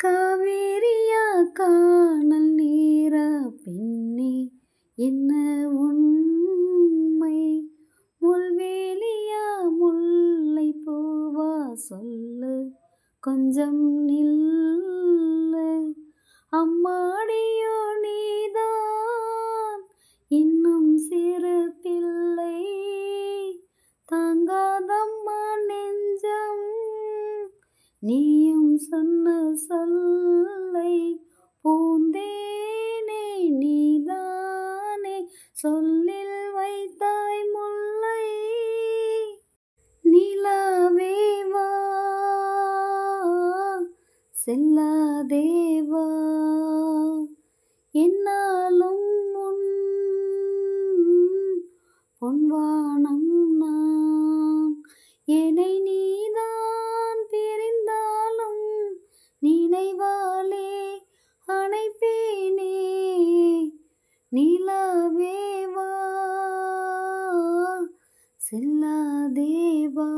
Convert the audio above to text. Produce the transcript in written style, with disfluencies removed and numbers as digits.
காவேரியா காணல் நீர பெண்ணே என்ன உண்மை? முள்வேலியா முல்லை பூவா சொல்லு கொஞ்சம் நில்லு. அம்மாடியோ நீதான் இன்னும் சிறு பிள்ளை, தாங்காதம்மா நெஞ்சம் நீயும் சொன்ன சொல்லை. பூந்தேனே நீதானே சொல்லில் வைத்தாய் முல்லை. நிலாவேவா செல்லாதேவா என்னாலும் உன் பொன்வானம் நான். என்னை நீதான் பிரிந்தாலும் நினைவாலே அணைப்பேனே. நிலாவேவா செல்லாதேவா.